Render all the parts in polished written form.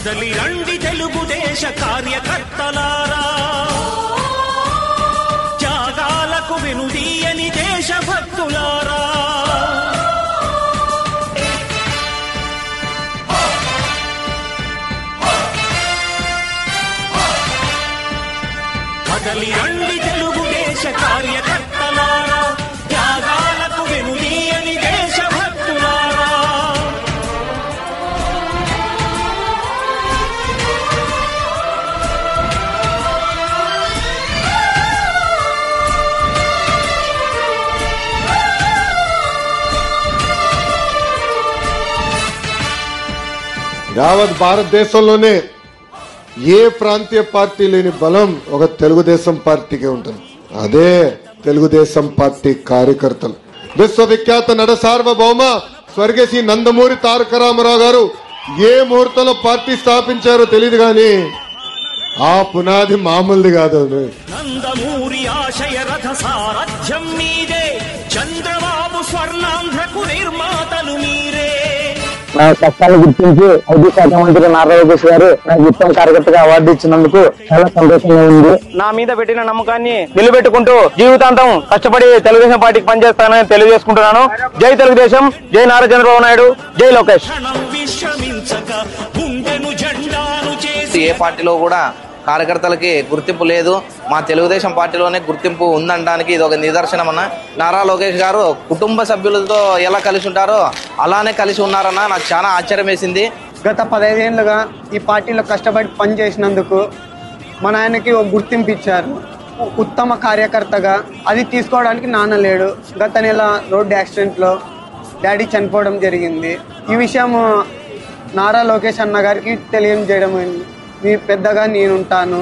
కదలి రండి తెలుగుదేశ కార్యకర్తలారా, త్యాగాలకు వెనుదీయని దేశభక్తులారా. కదలి రండి తెలుగుదేశ కార్యకర్తలారా, త్యాగాలకు వెనుదీయని దేశభక్తులారా. యావత్ భారతదేశంలోనే ఏ ప్రాంతీయ పార్టీ లేని బలం ఒక తెలుగుదేశం పార్టీకి ఉంటుంది. అదే తెలుగుదేశం పార్టీ కార్యకర్తలు. విశ్వవిఖ్యాత నట సార్వభౌమ స్వర్గీయ శ్రీ నందమూరి తారక రామారావు గారు ఏ ముహూర్తంలో పార్టీ స్థాపించారో తెలియదు కానీ ఆ పునాది మామూలుది కాదు. నందమూరి ఆశయ రథ సారథ్యం మీదే, చంద్రబాబు స్వర్ణాంధ్రకు నిర్మాతలు మీరే. నా కష్టాలు గుర్తించి ఐటీ శాఖ మంత్రి నారా లోకేష్ గారు నాకు ఉత్తమ కార్యకర్తగా అవార్డు ఇచ్చినందుకు చాలా సంతోషంగా ఉంది. నా మీద పెట్టిన నమ్మకాన్ని నిలబెట్టుకుంటూ జీవితాంతం కష్టపడి తెలుగుదేశం పార్టీకి పనిచేస్తానని తెలియజేసుకుంటున్నాను. జై తెలుగుదేశం, జై నారా చంద్రబాబు నాయుడు, జై లోకేష్. ఏ పార్టీలో కూడా కార్యకర్తలకి గుర్తింపు లేదు, మా తెలుగుదేశం పార్టీలోనే గుర్తింపు ఉందనడానికి ఇది ఒక నిదర్శనం అన్న. నారా లోకేష్ గారు కుటుంబ సభ్యులతో ఎలా కలిసి ఉంటారో అలానే కలిసి ఉన్నారన్న. నాకు చాలా ఆశ్చర్యం వేసింది. గత 15 ఏళ్ళుగా ఈ పార్టీలో కష్టపడి పనిచేసినందుకు మన ఆయనకి ఒక గుర్తింపు ఇచ్చారు ఉత్తమ కార్యకర్తగా. అది తీసుకోవడానికి నాన్న లేడు. గత నెల రోడ్డు యాక్సిడెంట్లో డాడీ చనిపోవడం జరిగింది. ఈ విషయం నారా లోకేష్ అన్న గారికి తెలియజేయడం, మీ పెద్దగా నేనుంటాను,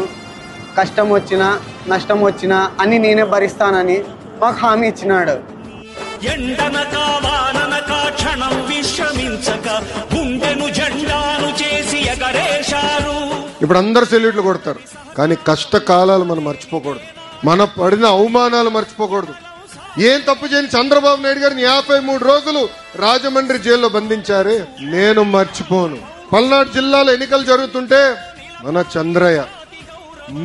కష్టం వచ్చినా నష్టం వచ్చినా అని నేనే భరిస్తానని మాకు హామీ ఇచ్చినాడు. ఇప్పుడు అందరు సెల్యూట్లు కొడతారు కానీ కష్టకాలాలు మనం మర్చిపోకూడదు, మన పడిన అవమానాలు మర్చిపోకూడదు. ఏం తప్పు చేయని చంద్రబాబు నాయుడు గారిని 53 రోజులు రాజమండ్రి జైల్లో బంధించారే, నేను మర్చిపోను. పల్నాడు జిల్లాలో ఎన్నికలు జరుగుతుంటే మన చంద్రయ్య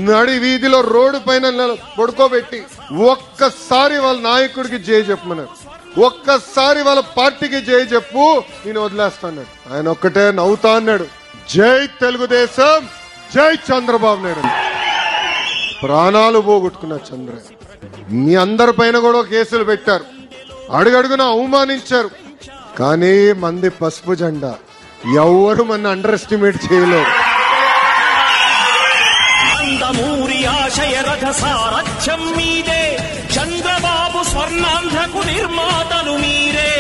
నడి వీధిలో రోడ్డు పైన పడుకోబెట్టి ఒక్కసారి వాళ్ళ నాయకుడికి జై చెప్పమన్నారు, ఒక్కసారి వాళ్ళ పార్టీకి జై చెప్పు, నేను వదిలేస్తాడు. ఆయన ఒక్కటే నవ్వుతా అన్నాడు, జై తెలుగుదేశం, జై చంద్రబాబు నాయుడు. ప్రాణాలు పోగొట్టుకున్న చంద్రయ్య. మీ అందరి పైన కూడా కేసులు పెట్టారు, అడుగడుగున అవమానించారు. కానీ మంది పసుపు జెండా, ఎవరు మన అండర్ ఎస్టిమేట్ చేయలేరు. నందమూరి ఆశయ రథ సారథ్యం మీదే, చంద్రబాబు స్వర్ణాంధ్రకు నిర్మాతలు మీరే.